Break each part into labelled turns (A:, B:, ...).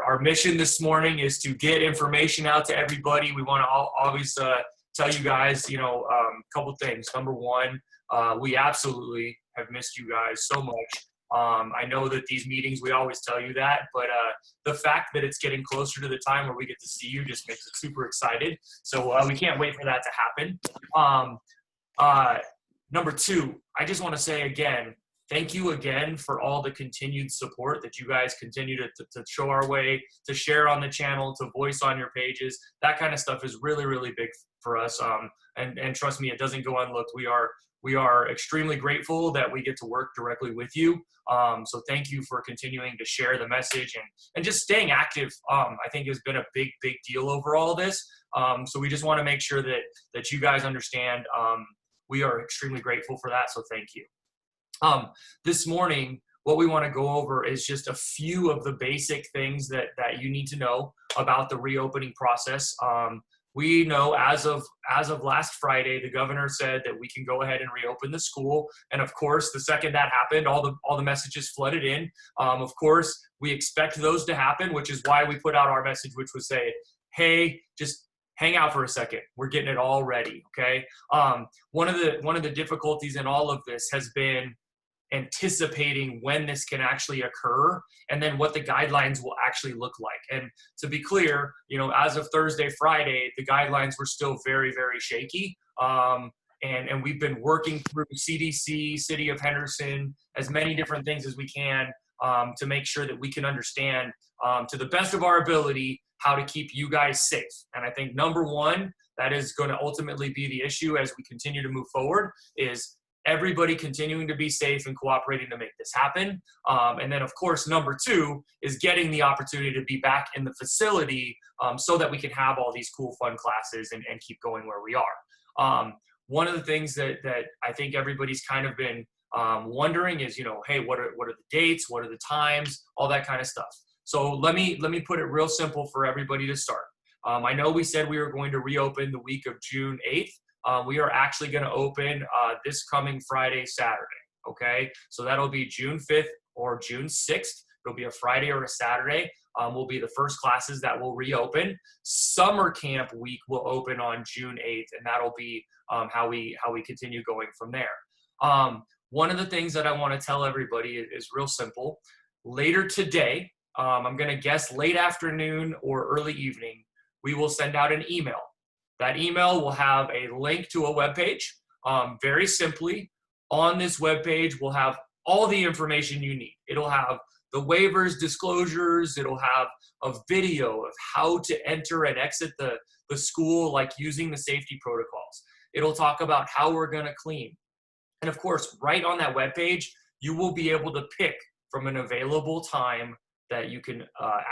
A: our mission this morning is to get information out to everybody. We want to always tell you guys, a couple things. Number one, we absolutely have missed you guys so much. I know that these meetings, we always tell you that, but the fact that it's getting closer to the time where we get to see you just makes us super excited. So we can't wait for that to happen. Number two, I just want to say again, thank you again for all the continued support that you guys continue to show our way, to share on the channel, to voice on your pages. That kind of stuff is really, really big for us. And trust me, it doesn't go unlooked. We are extremely grateful that we get to work directly with you. So thank you for continuing to share the message and just staying active. I think has been a big, big deal over all of this. So we just want to make sure that you guys understand. We are extremely grateful for that. So thank you. This morning, what we want to go over is just a few of the basic things that you need to know about the reopening process. We know as of last Friday, the governor said that we can go ahead and reopen the school. And of course, the second that happened, all the messages flooded in. Of course, we expect those to happen, which is why we put out our message, which was say, hey, just hang out for a second. We're getting it all ready, okay? One of the difficulties in all of this has been anticipating when this can actually occur and then what the guidelines will actually look like. And to be clear, as of Thursday, Friday, the guidelines were still very, very shaky. And we've been working through CDC, City of Henderson, as many different things as we can to make sure that we can understand to the best of our ability how to keep you guys safe. And I think number one, that is going to ultimately be the issue as we continue to move forward, is everybody continuing to be safe and cooperating to make this happen. And then, of course, number two is getting the opportunity to be back in the facility so that we can have all these cool, fun classes and keep going where we are. One of the things that I think everybody's kind of been wondering is, hey, what are the dates? What are the times? All that kind of stuff. So let me put it real simple for everybody to start. I know we said we were going to reopen the week of June 8th. We are actually going to open this coming Friday, Saturday, okay? So that'll be June 5th or June 6th. It'll be a Friday or a Saturday. Will be the first classes that will reopen. Summer camp week will open on June 8th, and that'll be how we continue going from there. One of the things that I want to tell everybody is real simple. Later today, I'm going to guess late afternoon or early evening, we will send out an email. That email will have a link to a webpage. Very simply, on this webpage, we'll have all the information you need. It'll have the waivers, disclosures. It'll have a video of how to enter and exit the school, like using the safety protocols. It'll talk about how we're going to clean. And of course, right on that webpage, you will be able to pick from an available time that you can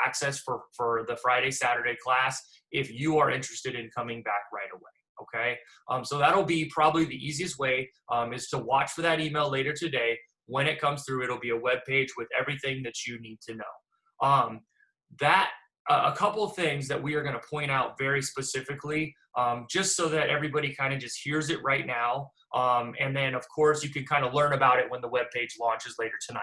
A: access for the Friday, Saturday class if you are interested in coming back right away, okay? So that'll be probably the easiest way is to watch for that email later today. When it comes through, it'll be a web page with everything that you need to know. A couple of things that we are going to point out very specifically, just so that everybody kind of just hears it right now. And then, of course, you can kind of learn about it when the web page launches later tonight.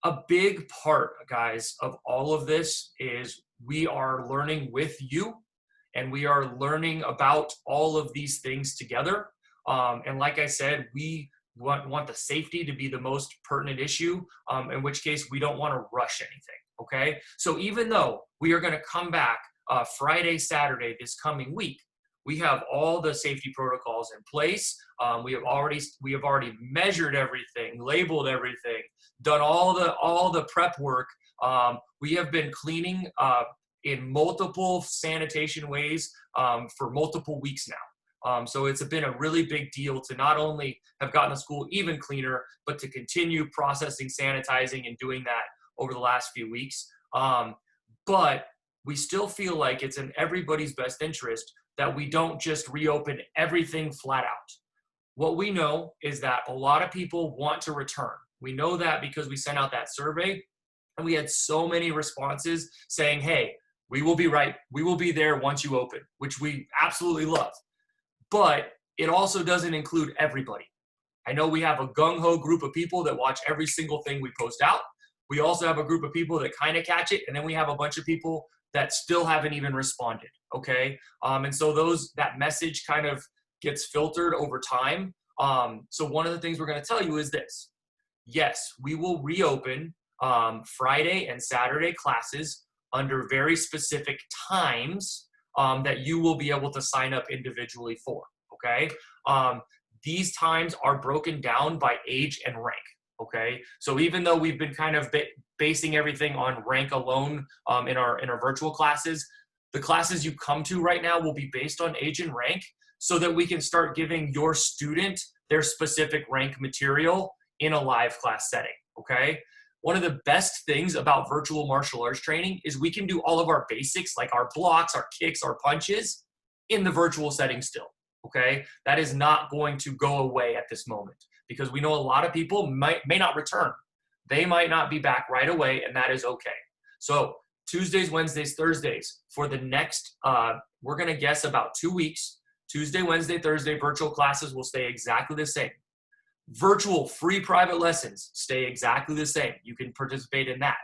A: A big part, guys, of all of this is we are learning with you, and we are learning about all of these things together. And like I said, we want the safety to be the most pertinent issue, in which case we don't want to rush anything, okay? So even though we are going to come back Friday, Saturday this coming week, we have all the safety protocols in place. We have already measured everything, labeled everything, done all the prep work. We have been cleaning in multiple sanitation ways for multiple weeks now. So it's been a really big deal to not only have gotten the school even cleaner, but to continue processing, sanitizing, and doing that over the last few weeks. But we still feel like it's in everybody's best interest that we don't just reopen everything flat out. What we know is that a lot of people want to return. We know that because we sent out that survey, and we had so many responses saying, hey, we will be right. We will be there once you open, which we absolutely love. But it also doesn't include everybody. I know we have a gung-ho group of people that watch every single thing we post out, We also have a group of people that kind of catch it, and then we have a bunch of people that still haven't even responded, okay? And so that message kind of gets filtered over time. So one of the things we're going to tell you is this. Yes, we will reopen Friday and Saturday classes under very specific times that you will be able to sign up individually for, okay? These times are broken down by age and rank, okay? So even though we've been kind of basing everything on rank alone in our virtual classes, the classes you come to right now will be based on age and rank so that we can start giving your student their specific rank material in a live class setting, okay? One of the best things about virtual martial arts training is we can do all of our basics, like our blocks, our kicks, our punches, in the virtual setting still, okay? That is not going to go away at this moment because we know a lot of people may not return. They might not be back right away, and that is okay. So Tuesdays, Wednesdays, Thursdays, for the next, we're gonna guess about 2 weeks, Tuesday, Wednesday, Thursday, virtual classes will stay exactly the same. Virtual free private lessons stay exactly the same. You can participate in that.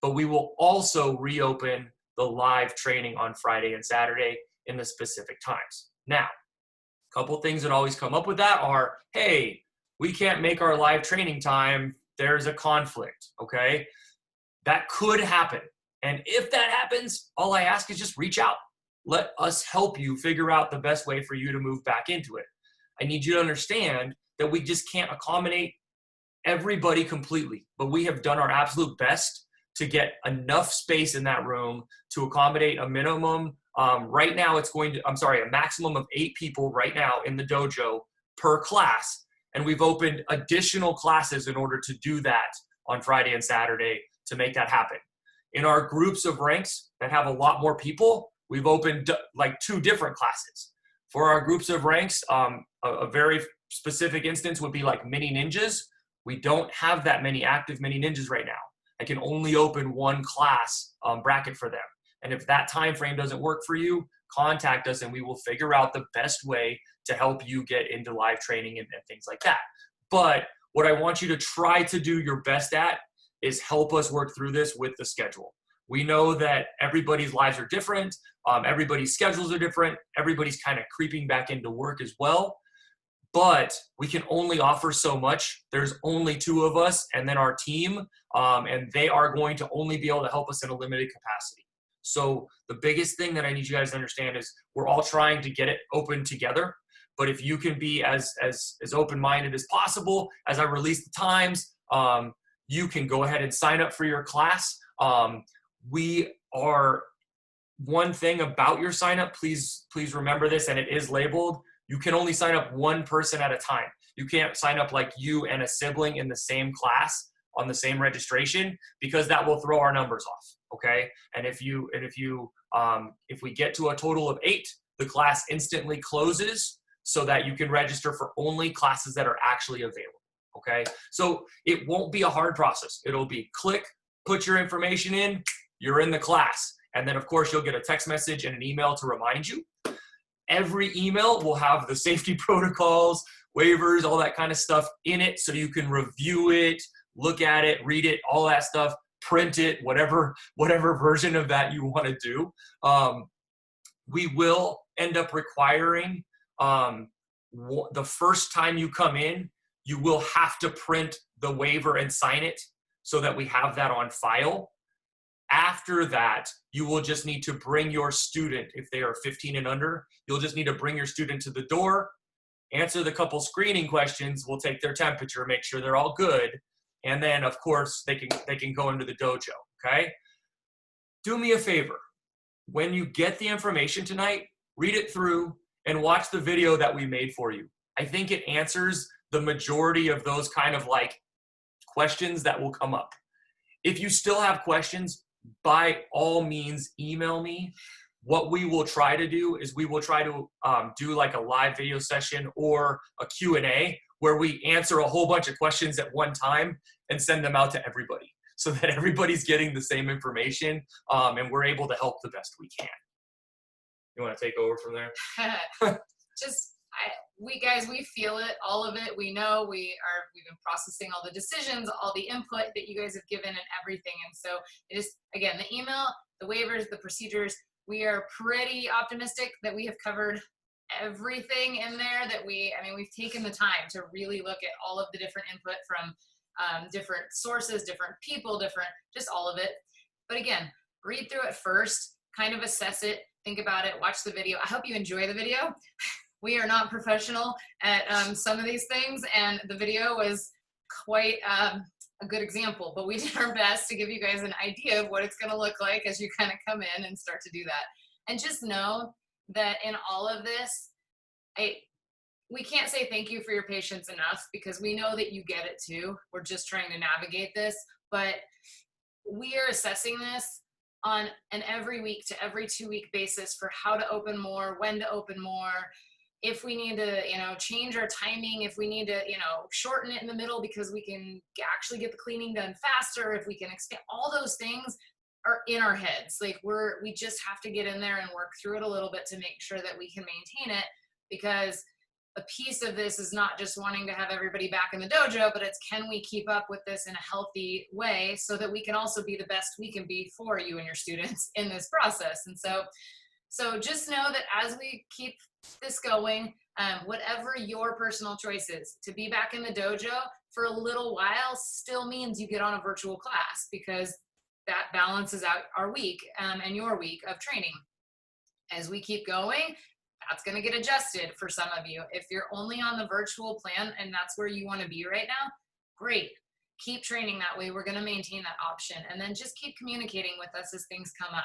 A: But we will also reopen the live training on Friday and Saturday in the specific times. Now, a couple things that always come up with that are, hey, we can't make our live training time. There's a conflict, okay? That could happen. And if that happens, all I ask is just reach out. Let us help you figure out the best way for you to move back into it. I need you to understand that we just can't accommodate everybody completely, but we have done our absolute best to get enough space in that room to accommodate a minimum. Right now it's a maximum of 8 people right now in the dojo per class. And we've opened additional classes in order to do that on Friday and Saturday to make that happen. In our groups of ranks that have a lot more people, we've opened like 2 different classes. For our groups of ranks, a very specific instance would be like mini ninjas. We don't have that many active mini ninjas right now. I can only open 1 class bracket for them. And if that time frame doesn't work for you, contact us and we will figure out the best way to help you get into live training and things like that. But what I want you to try to do your best at is help us work through this with the schedule. We know that everybody's lives are different. Everybody's schedules are different. Everybody's kind of creeping back into work as well. But we can only offer so much. There's only 2 of us and then our team, and they are going to only be able to help us in a limited capacity. So the biggest thing that I need you guys to understand is we're all trying to get it open together. But if you can be as open-minded as possible, as I release the times, you can go ahead and sign up for your class. One thing about your sign up, please remember this, and it is labeled, you can only sign up 1 person at a time. You can't sign up like you and a sibling in the same class on the same registration because that will throw our numbers off, okay? And if we get to a total of 8, the class instantly closes so that you can register for only classes that are actually available, okay? So it won't be a hard process. It'll be click, put your information in, you're in the class. And then of course you'll get a text message and an email to remind you. Every email will have the safety protocols, waivers, all that kind of stuff in it so you can review it, look at it, read it, all that stuff, print it, whatever version of that you want to do. We will end up requiring the first time you come in, you will have to print the waiver and sign it so that we have that on file. After that, you will just need to bring your student, if they are 15 and under, you'll just need to bring your student to the door, answer the couple screening questions, we'll take their temperature, make sure they're all good, and then of course they can go into the dojo, okay? Do me a favor. When you get the information tonight, read it through and watch the video that we made for you. I think it answers the majority of those kind of like questions that will come up. If you still have questions, by all means, email me. What we will try to do is we will try to do like a live video session or a Q&A where we answer a whole bunch of questions at one time and send them out to everybody so that everybody's getting the same information and we're able to help the best we can. You want to take over from there?
B: we feel it, all of it. We know we've been processing all the decisions, all the input that you guys have given and everything. And so it is, again, the email, the waivers, the procedures, we are pretty optimistic that we have covered everything in there that we've taken the time to really look at all of the different input from different sources, different people, just all of it. But again, read through it first, kind of assess it, think about it, watch the video. I hope you enjoy the video. We are not professional at some of these things, and the video was quite a good example, but we did our best to give you guys an idea of what it's going to look like as you kind of come in and start to do that. And just know that in all of this, we can't say thank you for your patience enough, because we know that you get it too. We're just trying to navigate this, but we are assessing this on an every week to every 2 week basis for how to open more, when to open more, if we need to, change our timing, if we need to, shorten it in the middle because we can actually get the cleaning done faster, if we can expand, all those things are in our heads. Like we just have to get in there and work through it a little bit to make sure that we can maintain it, because a piece of this is not just wanting to have everybody back in the dojo, but it's, can we keep up with this in a healthy way so that we can also be the best we can be for you and your students in this process. And so just know that as we keep this going, whatever your personal choice is, to be back in the dojo for a little while still means you get on a virtual class, because that balances out our week and your week of training. As we keep going, that's going to get adjusted for some of you. If you're only on the virtual plan and that's where you want to be right now, great. Keep training that way. We're going to maintain that option. And then just keep communicating with us as things come up.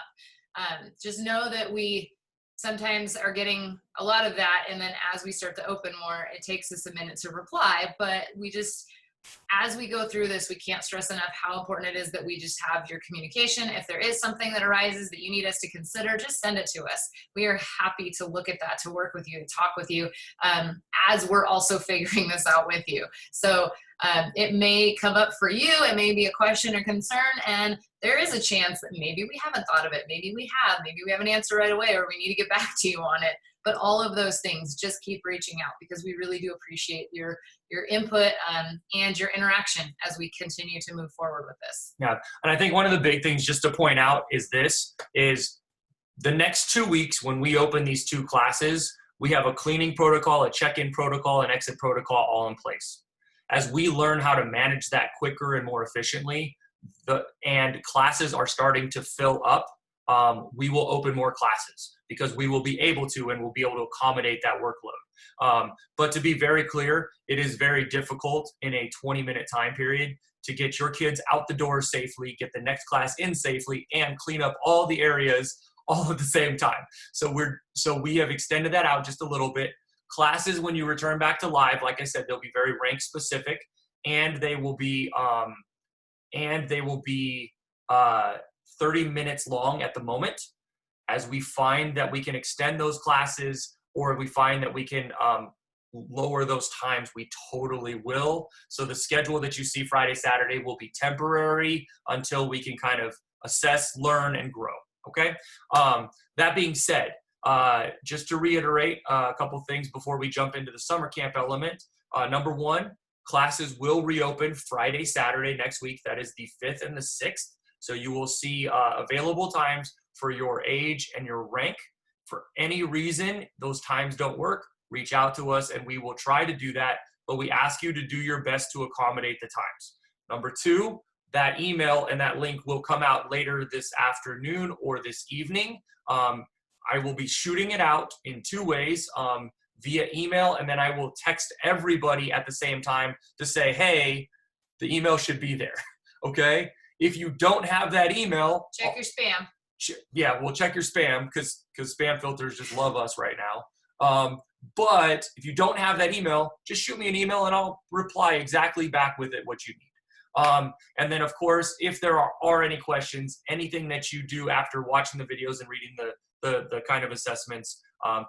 B: Just know that we sometimes are getting a lot of that, and then as we start to open more, it takes us a minute to reply. But we just, as we go through this, we can't stress enough how important it is that we just have your communication. If there is something that arises that you need us to consider, just send it to us. We are happy to look at that, to work with you, to talk with you, as we're also figuring this out with you. So it may come up for you, it may be a question or concern, and there is a chance that maybe we haven't thought of it, maybe we have an answer right away, or we need to get back to you on it. But all of those things, just keep reaching out, because we really do appreciate your input and your interaction as we continue to move forward with this.
A: Yeah, and I think one of the big things just to point out is the next 2 weeks when we open these 2 classes, we have a cleaning protocol, a check-in protocol, an exit protocol all in place. As we learn how to manage that quicker and more efficiently, and classes are starting to fill up, we will open more classes, because we will be able to, and we'll be able to accommodate that workload. But to be very clear, it is very difficult in a 20-minute time period to get your kids out the door safely, get the next class in safely, and clean up all the areas all at the same time. So we have extended that out just a little bit. Classes, when you return back to live, like I said, they'll be very rank specific, and they will be 30 minutes long at the moment. As we find that we can extend those classes, or we find that we can lower those times, we totally will. So the schedule that you see Friday, Saturday will be temporary until we can kind of assess, learn, and grow. Okay. That being said, just to reiterate a couple things before we jump into the summer camp element. Number 1, classes will reopen Friday, Saturday next week. That is the 5th and the 6th. So you will see available times for your age and your rank. For any reason those times don't work, reach out to us and we will try to do that, but we ask you to do your best to accommodate the times. Number 2, that email and that link will come out later this afternoon or this evening. I will be shooting it out in 2 ways, via email, and then I will text everybody at the same time to say, hey, the email should be there, okay? If you don't have that email,
B: check your spam.
A: Yeah, we'll check your spam, because spam filters just love us right now. But if you don't have that email, just shoot me an email and I'll reply exactly back with it what you need. And then, of course, if there are any questions, anything that you do after watching the videos and reading the kind of assessments,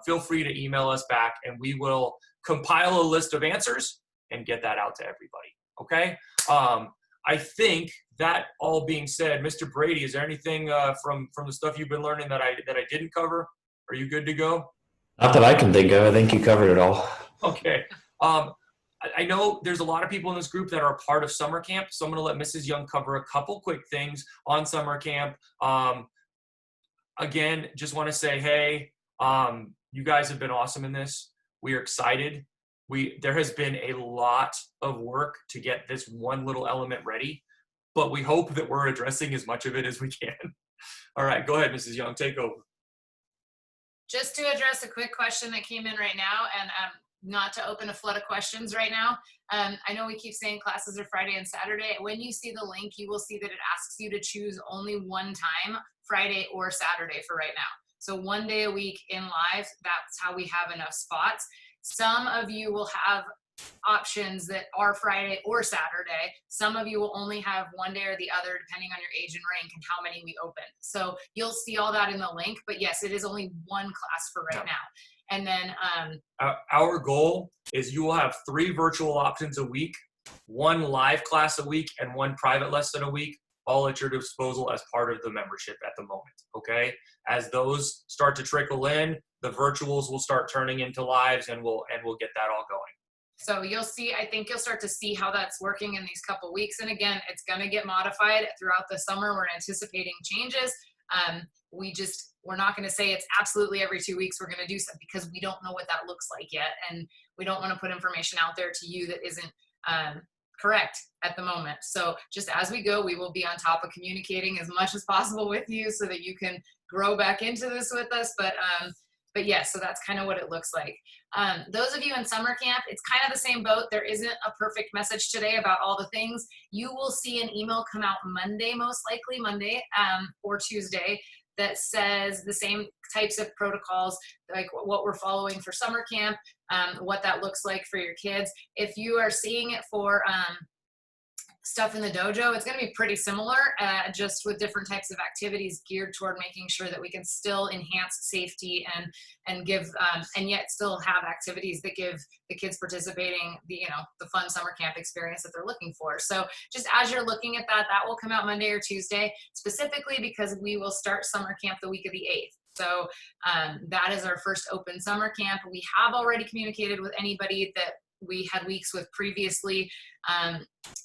A: feel free to email us back and we will compile a list of answers and get that out to everybody, okay? I think that all being said, Mr. Brady, is there anything from the stuff you've been learning that I didn't cover? Are you good to go?
C: Not that I can think of. I think you covered it all.
A: Okay. I know there's a lot of people in this group that are a part of summer camp, so I'm going to let Mrs. Young cover a couple quick things on summer camp. Again, just want to say, hey, you guys have been awesome in this. We are excited. There has been a lot of work to get this one little element ready, but we hope that we're addressing as much of it as we can. All right, go ahead, Mrs. Young, take over.
B: Just to address a quick question that came in right now, and not to open a flood of questions right now. I know we keep saying classes are Friday and Saturday. When you see the link, you will see that it asks you to choose only one time, Friday or Saturday for right now. So 1 day a week in live, that's how we have enough spots. Some of you will have options that are Friday or Saturday. Some of you will only have 1 day or the other, depending on your age and rank and how many we open. So you'll see all that in the link, but yes, it is only one class for right now. And then
A: our goal is you will have 3 virtual options a week, 1 live class a week, and 1 private lesson a week, all at your disposal as part of the membership at the moment, okay? As those start to trickle in, the virtuals will start turning into lives, and we'll get that all going.
B: So you'll see, I think you'll start to see how that's working in these couple weeks. And again, it's going to get modified throughout the summer. We're anticipating changes. We're not going to say it's absolutely every 2 weeks we're going to do something, because we don't know what that looks like yet. And we don't want to put information out there to you that isn't correct at the moment. So just as we go, we will be on top of communicating as much as possible with you so that you can grow back into this with us. But yes, so that's kind of what it looks like. Those of you in summer camp, it's kind of the same boat. There isn't a perfect message today about all the things. You will see an email come out Monday, most likely Monday or Tuesday, that says the same types of protocols, like what we're following for summer camp, what that looks like for your kids. If you are seeing it for stuff in the dojo, it's going to be pretty similar, just with different types of activities geared toward making sure that we can still enhance safety and give and yet still have activities that give the kids participating the fun summer camp experience that they're looking for. So just as you're looking at that will come out Monday or Tuesday, specifically because we will start summer camp the week of the 8th. So that is our first open summer camp. We have already communicated with anybody that we had weeks with previously.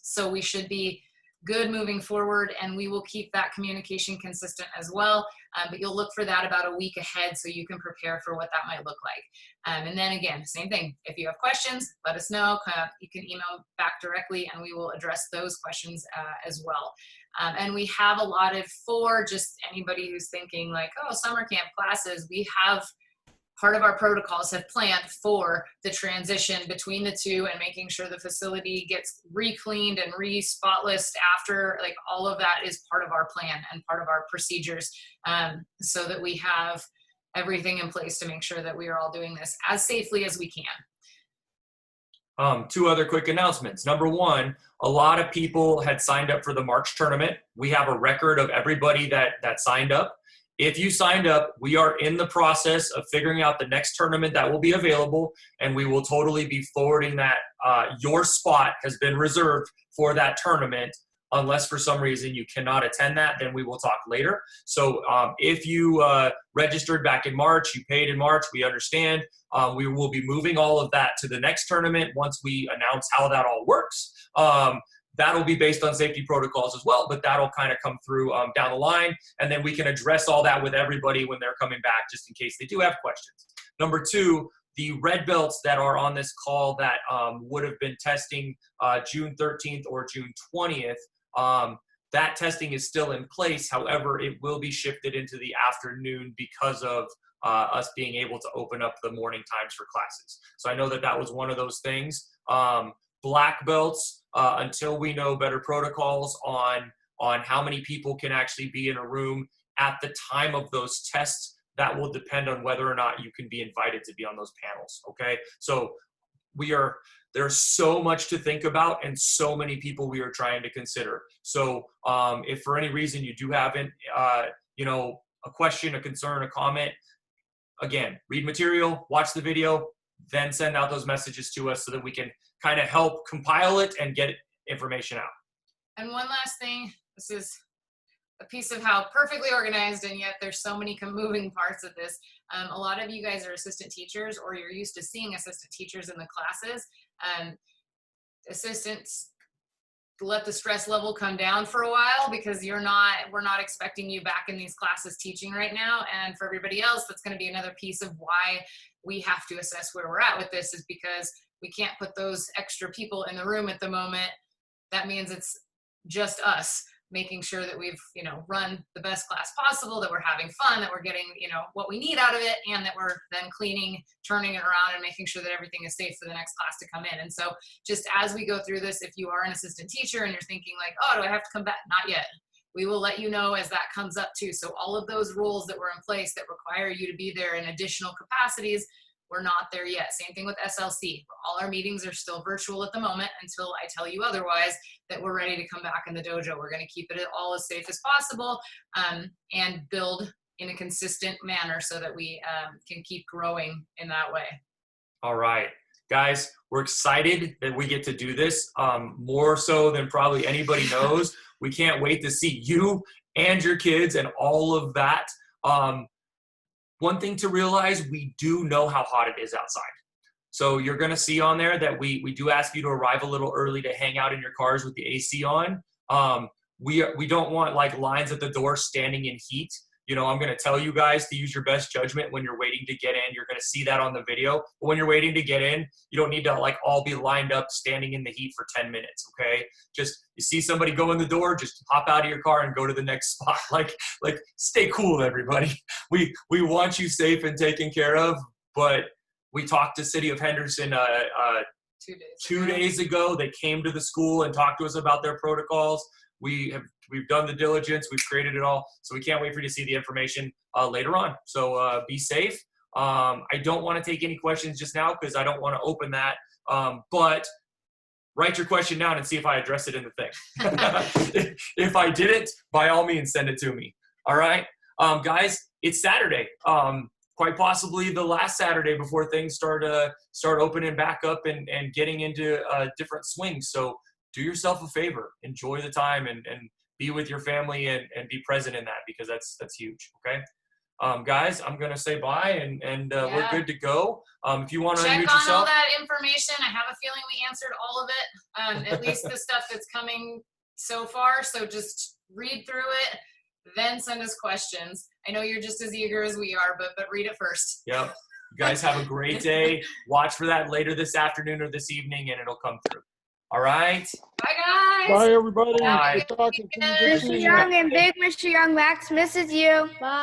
B: So we should be good moving forward, and we will keep that communication consistent as well. But you'll look for that about a week ahead so you can prepare for what that might look like. And then again, same thing. If you have questions, let us know. You can email back directly and we will address those questions as well. And we have allotted for just anybody who's thinking like, oh, summer camp classes, we have part of our protocols have planned for the transition between the two and making sure the facility gets re-cleaned and re-spotless after. Like all of that is part of our plan and part of our procedures, so that we have everything in place to make sure that we are all doing this as safely as we can.
A: 2 other quick announcements. Number 1, a lot of people had signed up for the March tournament. We have a record of everybody that signed up. If you signed up, we are in the process of figuring out the next tournament that will be available, and we will totally be forwarding that. Your spot has been reserved for that tournament. Unless for some reason you cannot attend that, then we will talk later. So if you registered back in March, you paid in March, we understand. We will be moving all of that to the next tournament once we announce how that all works. That'll be based on safety protocols as well, but that'll kind of come through down the line. And then we can address all that with everybody when they're coming back, just in case they do have questions. Number 2, the red belts that are on this call that would have been testing June 13th or June 20th, that testing is still in place. However, it will be shifted into the afternoon because of us being able to open up the morning times for classes. So I know that was one of those things. Black belts, until we know better protocols on how many people can actually be in a room at the time of those tests, that will depend on whether or not you can be invited to be on those panels, okay? So there's so much to think about and so many people we are trying to consider. So if for any reason you do have a question, a concern, a comment, again, read material, watch the video, then send out those messages to us so that we can kind of help compile it and get information out.
B: And one last thing, this is a piece of how perfectly organized, and yet there's so many moving parts of this. A lot of you guys are assistant teachers, or you're used to seeing assistant teachers in the classes. Assistants, let the stress level come down for a while, because we're not expecting you back in these classes teaching right now. And for everybody else, that's going to be another piece of why we have to assess where we're at with this, is because we can't put those extra people in the room at the moment. That means it's just us making sure that we've, run the best class possible, that we're having fun, that we're getting, what we need out of it, and that we're then cleaning, turning it around, and making sure that everything is safe for the next class to come in. And so just as we go through this, if you are an assistant teacher and you're thinking like, oh, do I have to come back? Not yet. We will let you know as that comes up too. So all of those rules that were in place that require you to be there in additional capacities, we're not there yet. Same thing with SLC. All our meetings are still virtual at the moment until I tell you otherwise, that we're ready to come back in the dojo. We're going to keep it all as safe as possible, and build in a consistent manner so that we can keep growing in that way.
A: All right, guys, we're excited that we get to do this, more so than probably anybody knows. We can't wait to see you and your kids and all of that. One thing to realize, we do know how hot it is outside. So you're going to see on there that we do ask you to arrive a little early to hang out in your cars with the AC on. We don't want like lines at the door standing in heat. I'm going to tell you guys to use your best judgment when you're waiting to get in. You're going to see that on the video. But when you're waiting to get in, you don't need to like all be lined up standing in the heat for 10 minutes, okay? Just you see somebody go in the door, just hop out of your car and go to the next spot. Like stay cool, everybody. We want you safe and taken care of, but we talked to City of Henderson 2 days ago. They came to the school and talked to us about their protocols. We've done the diligence. We've created it all. So we can't wait for you to see the information later on. So be safe. I don't want to take any questions just now because I don't want to open that. But write your question down and see if I address it in the thing. If I didn't, by all means, send it to me. All right, guys, it's Saturday. Quite possibly the last Saturday before things start opening back up and getting into different swings. So do yourself a favor, enjoy the time and be with your family and be present in that, because that's huge. Okay. Guys, I'm going to say bye and we're good to go. If you want to unmute yourself.
B: Check on all that information. I have a feeling we answered all of it, at least the stuff that's coming so far. So just read through it, then send us questions. I know you're just as eager as we are, but read it first.
A: Yep. You guys have a great day. Watch for that later this afternoon or this evening, and it'll come through. All right.
B: Bye, guys.
C: Bye, everybody.
A: Bye.
C: Good talking to you.
D: Mr. Young and Big Mr. Young, Max misses you. Bye.